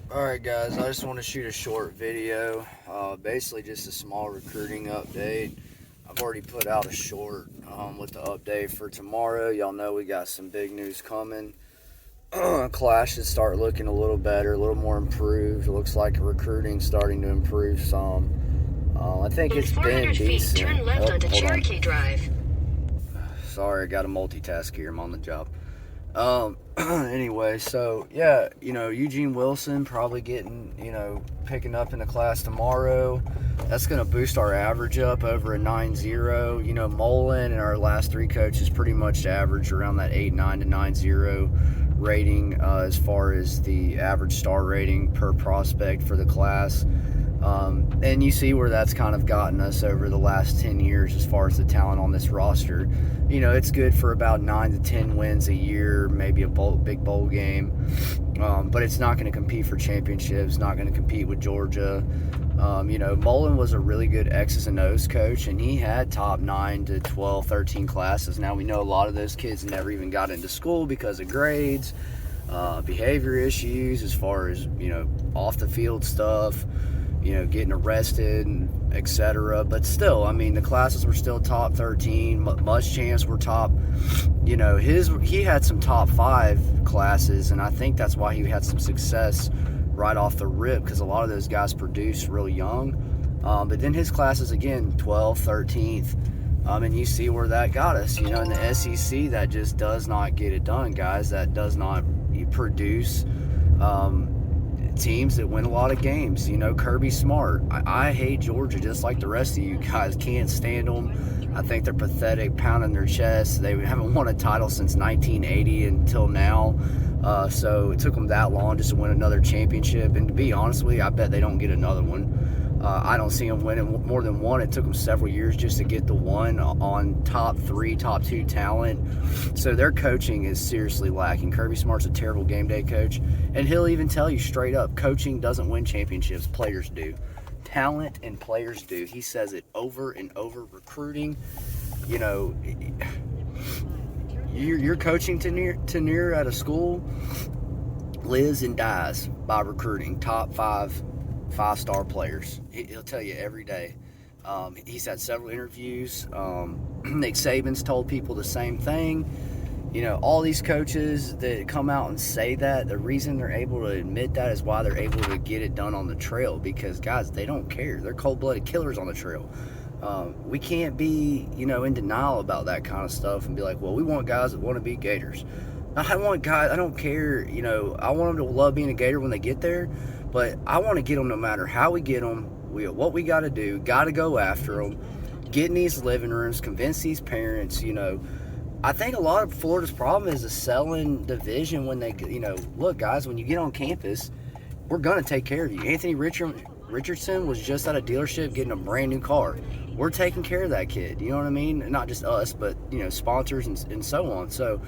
Alright guys, I just want to shoot a short video, basically just a small recruiting update. I've already put out a short with the update for tomorrow. Y'all know we got some big news coming. Class should start looking a little better, a little more improved. It looks like recruiting's starting to improve some. I think it's been decent. Turn left onto Cherokee Drive. Sorry, I got to multitask here. I'm on the job. Anyway, so yeah, Eugene Wilson probably getting, picking up in the class tomorrow. That's going to boost our average up over a 9.0. Mullen and our last three coaches pretty much average around that 8.9 to 9.0 rating as far as the average star rating per prospect for the class. And you see where that's kind of gotten us over the last 10 years as far as the talent on this roster. It's good for about 9 to 10 wins a year, maybe a big bowl game. But it's not going to compete for championships, not going to compete with Georgia. Mullen was a really good X's and O's coach, and he had top 9 to 12, 13 classes. Now we know a lot of those kids never even got into school because of grades, behavior issues as far as, off the field stuff. Getting arrested, etc. But still, the classes were still top 13. Muschamps were top. He had some top 5 classes, and I think that's why he had some success right off the rip, because a lot of those guys produced real young. But then his classes, again, 12th, 13th. And you see where that got us. In the SEC, that just does not get it done, guys. That does not produce teams that win a lot of games. Kirby Smart. I hate Georgia just like the rest of you guys. Can't stand them. I think they're pathetic, pounding their chests. They haven't won a title since 1980 until now. So it took them that long just to win another championship. And to be honest with you, I bet they don't get another one. I don't see them winning more than one. It took them several years just to get the one on top 3, top 2 talent. So their coaching is seriously lacking. Kirby Smart's a terrible game day coach. And he'll even tell you straight up, coaching doesn't win championships. Players do. Talent and players do. He says it over and over. Recruiting, you're coaching tenure at a school lives and dies by recruiting top 5-star players. He'll tell you every day. He's had several interviews. Nick Saban's told people the same thing. All these coaches that come out and say that, the reason they're able to admit that is why they're able to get it done on the trail, because, guys, they don't care. They're cold-blooded killers on the trail. We can't be, in denial about that kind of stuff and be like, well, we want guys that want to be Gators. I want guys, I don't care, I want them to love being a Gator when they get there, but I want to get them no matter how we get them. What we got to do, got to go after them, get in these living rooms, convince these parents, I think a lot of Florida's problem is the selling division when they, look, guys, when you get on campus, we're going to take care of you. Anthony Richardson was just at a dealership getting a brand new car. We're taking care of that kid, you know what I mean? Not just us, but, sponsors and so on. So,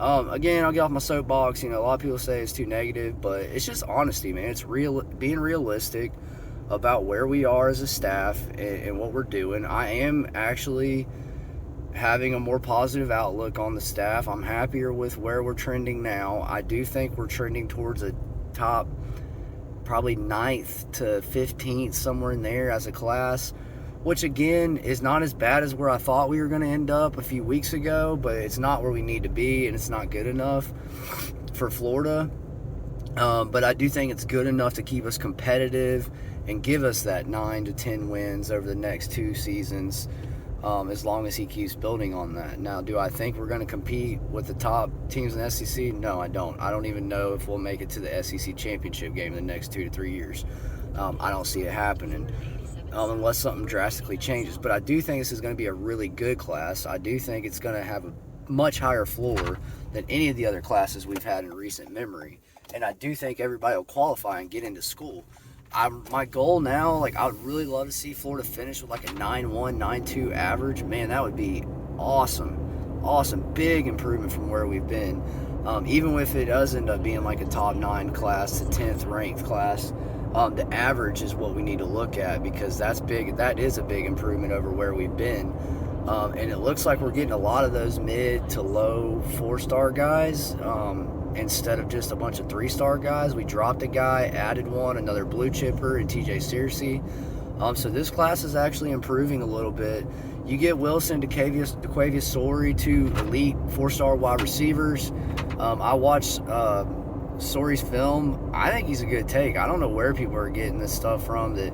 again, I'll get off my soapbox. A lot of people say it's too negative, but it's just honesty, man. It's real, being realistic about where we are as a staff and what we're doing. I am actually having a more positive outlook on the staff. I'm happier with where we're trending now. I do think we're trending towards a top probably 9th to 15th, somewhere in there as a class, which again is not as bad as where I thought we were going to end up a few weeks ago, but it's not where we need to be, and it's not good enough for Florida. But I do think it's good enough to keep us competitive and give us that 9 to 10 wins over the next 2 seasons, as long as he keeps building on that. Now, do I think we're going to compete with the top teams in the SEC? No, I don't. I don't even know if we'll make it to the SEC championship game in the next 2 to 3 years. I don't see it happening unless something drastically changes. But I do think this is going to be a really good class. I do think it's going to have a much higher floor than any of the other classes we've had in recent memory. And I do think everybody will qualify and get into school. My goal now, I would really love to see Florida finish with a 9.1, 9.2 average. Man, that would be awesome. Awesome. Big improvement from where we've been. Even if it does end up being a top 9 class, the 10th ranked class, the average is what we need to look at, because that's big. That is a big improvement over where we've been. And it looks like we're getting a lot of those mid to low 4-star guys. instead of just a bunch of 3-star guys. We dropped a guy, added one, another blue chipper, and TJ Searcy. So this class is actually improving a little bit. You get Wilson, DeQuavius Story, 2 elite 4-star wide receivers. I watched Story's film. I think he's a good take. I don't know where people are getting this stuff from that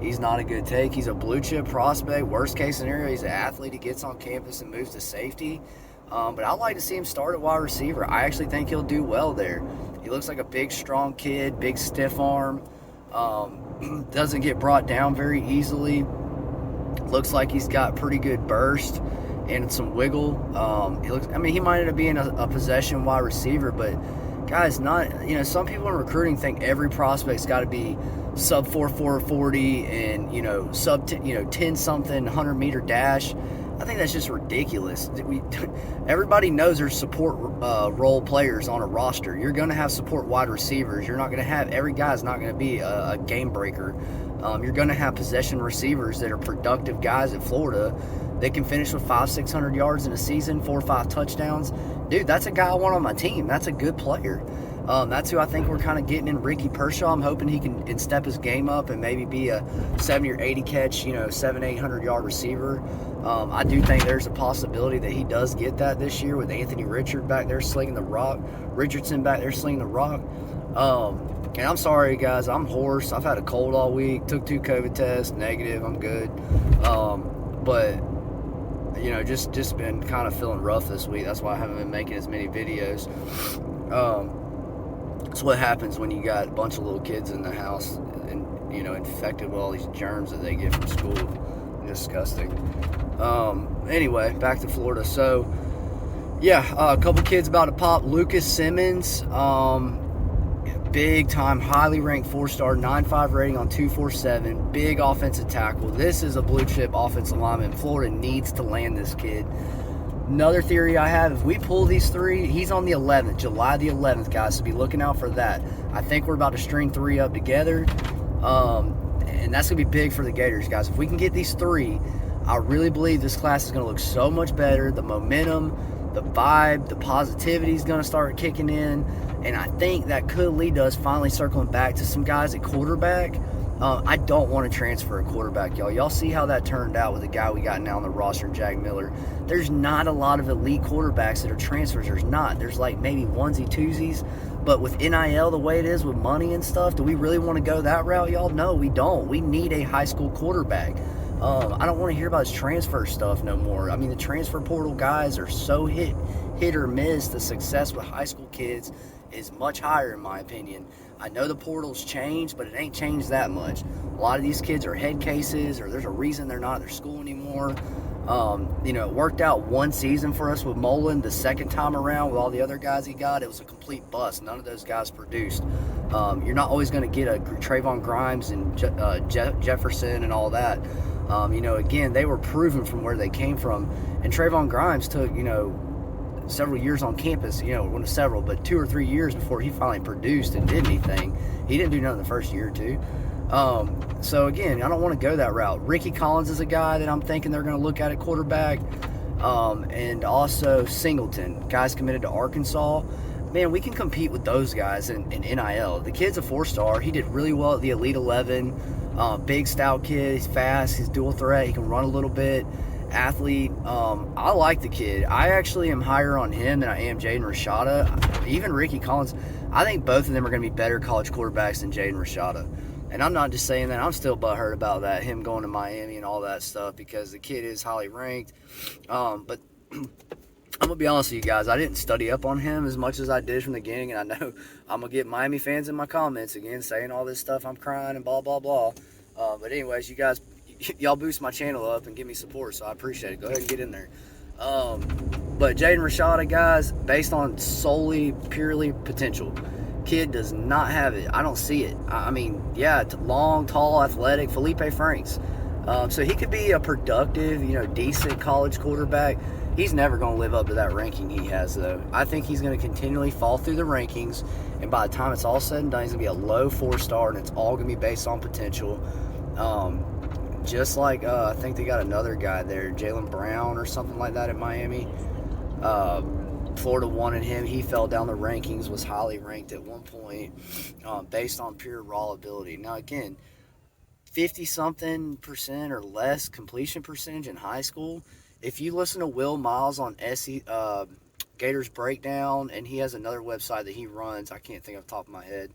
he's not a good take. He's a blue chip prospect. Worst case scenario, he's an athlete. He gets on campus and moves to safety. But I'd like to see him start at wide receiver. I actually think he'll do well there. He looks like a big, strong kid, big, stiff arm. Doesn't get brought down very easily. Looks like he's got pretty good burst and some wiggle. He might end up being a possession wide receiver, but guys, some people in recruiting think every prospect's got to be sub 4.40 and sub 10 something 100-meter dash. I think that's just ridiculous. Everybody knows there's support role players on a roster. You're going to have support wide receivers. You're not going to have every guy's not going to be a game breaker. You're going to have possession receivers that are productive guys at Florida. They can finish with 500-600 yards in a season, 4 or 5 touchdowns. Dude, that's a guy I want on my team. That's a good player. That's who I think we're kind of getting in Ricky Pershaw. I'm hoping he can step his game up and maybe be a 70 or 80 catch, 700-800 yard receiver. I do think there's a possibility that he does get that this year with Anthony Richardson back there slinging the rock. And I'm sorry, guys, I'm hoarse. I've had a cold all week. Took 2 COVID tests, negative. I'm good. But just been kind of feeling rough this week. That's why I haven't been making as many videos. It's what happens when you got a bunch of little kids in the house and infected with all these germs that they get from school. Disgusting. Anyway, back to Florida. So a couple kids about to pop. Lucas Simmons, big time, highly ranked 4-star, 9.5 rating on 247, big offensive tackle. This is a blue chip offensive lineman. Florida needs to land this kid. Another theory I have, if we pull these 3, he's on the 11th, July the 11th, guys, so be looking out for that. I think we're about to string 3 up together, and that's going to be big for the Gators, guys. If we can get these 3, I really believe this class is going to look so much better. The momentum, the vibe, the positivity is going to start kicking in, and I think that could lead to us finally circling back to some guys at quarterback. I don't want to transfer a quarterback, y'all. Y'all see how that turned out with the guy we got now on the roster, Jack Miller. There's not a lot of elite quarterbacks that are transfers. There's not. There's like maybe onesie-twosies. But with NIL the way it is with money and stuff, do we really want to go that route, y'all? No, we don't. We need a high school quarterback. I don't want to hear about his transfer stuff no more. I mean, the transfer portal guys are so hit or miss. The success with high school kids is much higher, in my opinion. I know the portal's changed, but it ain't changed that much. A lot of these kids are head cases, or there's a reason they're not at their school anymore. It worked out one season for us with Mullen. The second time around with all the other guys he got, it was a complete bust. None of those guys produced. You're not always going to get a Trayvon Grimes and Jefferson and all that. Again, they were proven from where they came from. And Trayvon Grimes took, several years on campus, one several, but 2 or 3 years before he finally produced and did anything. He didn't do nothing the first year or 2. So again, I don't want to go that route. Ricky Collins is a guy that I'm thinking they're going to look at quarterback. And also Singleton, guys committed to Arkansas. Man, we can compete with those guys in NIL. The kid's a 4-star. He did really well at the Elite 11. Big, stout kid. He's fast. He's dual threat. He can run a little bit. Athlete. I like the kid. I actually am higher on him than I am Jaden Rashada. Even Ricky Collins. I think both of them are going to be better college quarterbacks than Jaden Rashada. And I'm not just saying that. I'm still butthurt about that, him going to Miami and all that stuff, because the kid is highly ranked. But I'm going to be honest with you guys. I didn't study up on him as much as I did from the beginning. And I know I'm going to get Miami fans in my comments again saying all this stuff. I'm crying and blah, blah, blah. But anyways, you guys, y'all boost my channel up and give me support, so I appreciate it. Go ahead and get in there. But Jaden Rashada, guys, based on solely, purely potential, kid does not have it. I don't see it. I mean, yeah, long, tall, athletic, Felipe Franks. So he could be a productive, decent college quarterback. He's never going to live up to that ranking he has, though. I think he's going to continually fall through the rankings, and by the time it's all said and done, he's going to be a low 4-star, and it's all going to be based on potential. Just like, I think they got another guy there, Jalen Brown or something like that at Miami. Florida wanted him. He fell down the rankings, was highly ranked at one point based on pure raw ability. Now, again, 50-something% or less completion percentage in high school. If you listen to Will Miles on Gators Breakdown, and he has another website that he runs, I can't think off the top of my head.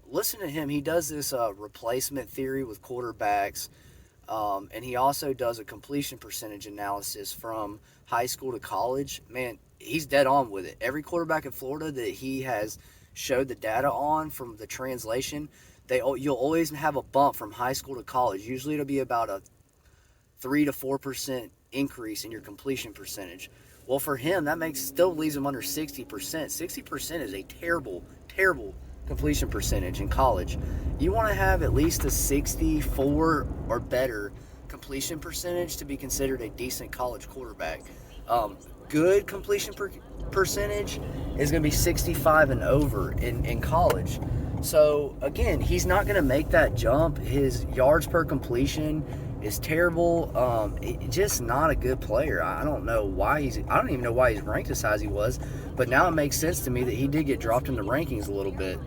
Listen to him. He does this replacement theory with quarterbacks, and he also does a completion percentage analysis from high school to college. Man, he's dead on with it. Every quarterback in Florida that he has showed the data on from the translation, you'll always have a bump from high school to college. Usually it'll be about a 3 to 4% increase in your completion percentage. Well, for him, that still leaves him under 60%. 60% is a terrible, terrible completion percentage in college. You want to have at least a 64 or better completion percentage to be considered a decent college quarterback. Good completion percentage is going to be 65 and over in college. So, again, he's not going to make that jump. His yards per completion is terrible. Just not a good player. I don't know why I don't even know why he's ranked as high as he was, but now it makes sense to me that he did get dropped in the rankings a little bit,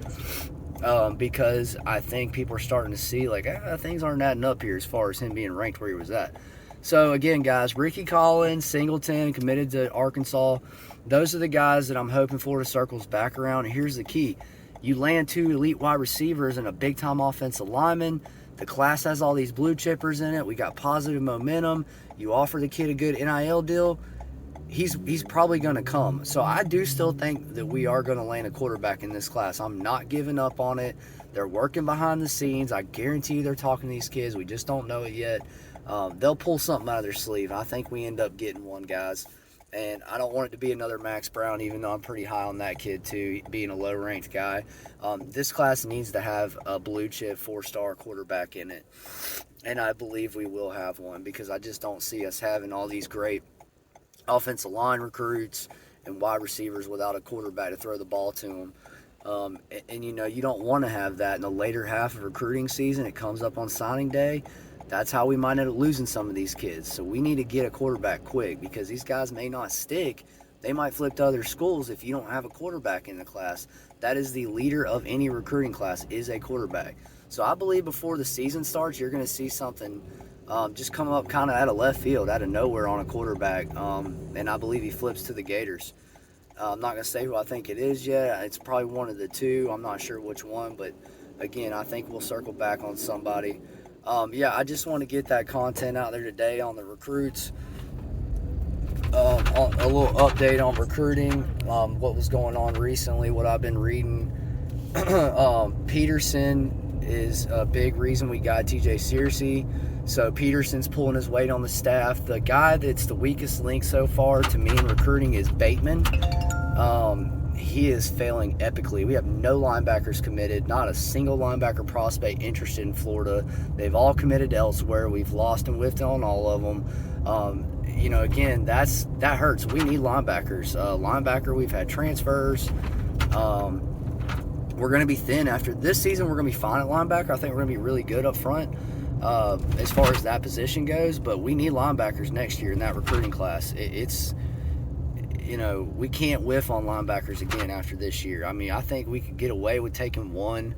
because I think people are starting to see, like, things aren't adding up here as far as him being ranked where he was at. So, again, guys, Ricky Collins, Singleton, committed to Arkansas. Those are the guys that I'm hoping Florida circles back around. And here's the key. You land 2 elite wide receivers and a big-time offensive lineman. The class has all these blue chippers in it. We got positive momentum. You offer the kid a good NIL deal, he's probably going to come. So I do still think that we are going to land a quarterback in this class. I'm not giving up on it. They're working behind the scenes. I guarantee you they're talking to these kids. We just don't know it yet. They'll pull something out of their sleeve. I think we end up getting one, guys. And I don't want it to be another Max Brown, even though I'm pretty high on that kid too, being a low-ranked guy. This class needs to have a blue-chip 4-star quarterback in it. And I believe we will have one, because I just don't see us having all these great offensive line recruits and wide receivers without a quarterback to throw the ball to them. And you don't want to have that in the later half of recruiting season. It comes up on signing day. That's how we might end up losing some of these kids. So we need to get a quarterback quick, because these guys may not stick. They might flip to other schools if you don't have a quarterback in the class. That is the leader of any recruiting class, is a quarterback. So I believe before the season starts, you're going to see something just come up kind of out of left field, out of nowhere on a quarterback. And I believe he flips to the Gators. I'm not going to say who I think it is yet. It's probably one of the two. I'm not sure which one. But, again, I think we'll circle back on somebody. I just want to get that content out there today on the recruits. A little update on recruiting, what was going on recently, what I've been reading. Peterson is a big reason we got TJ Searcy. So Peterson's pulling his weight on the staff. The guy that's the weakest link so far to me in recruiting is Bateman. He is failing epically. We have no linebackers committed, not a single linebacker prospect interested in Florida. They've all committed elsewhere. We've lost and whiffed on all of them. Again, that hurts. We need linebackers. Linebacker, we've had transfers. We're going to be thin after this season. We're going to be fine at linebacker. I think we're going to be really good up front as far as that position goes. But we need linebackers next year in that recruiting class. We can't whiff on linebackers again after this year. I mean, I think we could get away with taking one,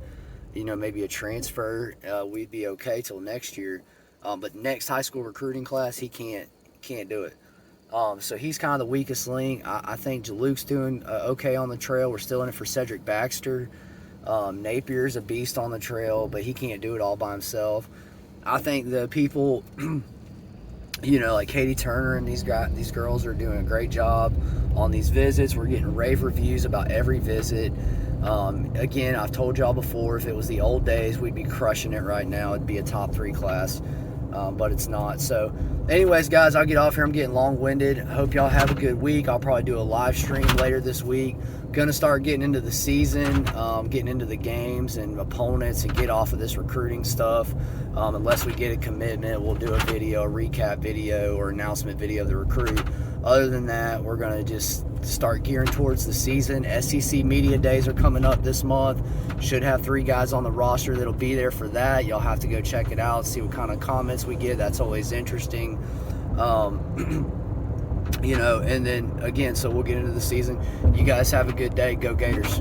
maybe a transfer. We'd be okay till next year. But next high school recruiting class, he can't do it. So he's kind of the weakest link. I think Jaluke's doing okay on the trail. We're still in it for Cedric Baxter. Napier's a beast on the trail, but he can't do it all by himself. I think the people, like Katie Turner and these girls are doing a great job on these visits. We're getting rave reviews about every visit. Again, I've told y'all before, if it was the old days, we'd be crushing it right now. It'd be a top 3 class, but it's not. So anyways, guys, I'll get off here. I'm getting long-winded. Hope y'all have a good week. I'll probably do a live stream later this week. Gonna start getting into the season, getting into the games and opponents, and get off of this recruiting stuff. Unless we get a commitment, we'll do a video, a recap video or announcement video of the recruit. Other than that, we're gonna just start gearing towards the season. SEC Media Days are coming up this month. Should have 3 guys on the roster that'll be there for that. Y'all have to go check it out, see what kind of comments we get. That's always interesting. And then again, so we'll get into the season. You guys have a good day. Go Gators.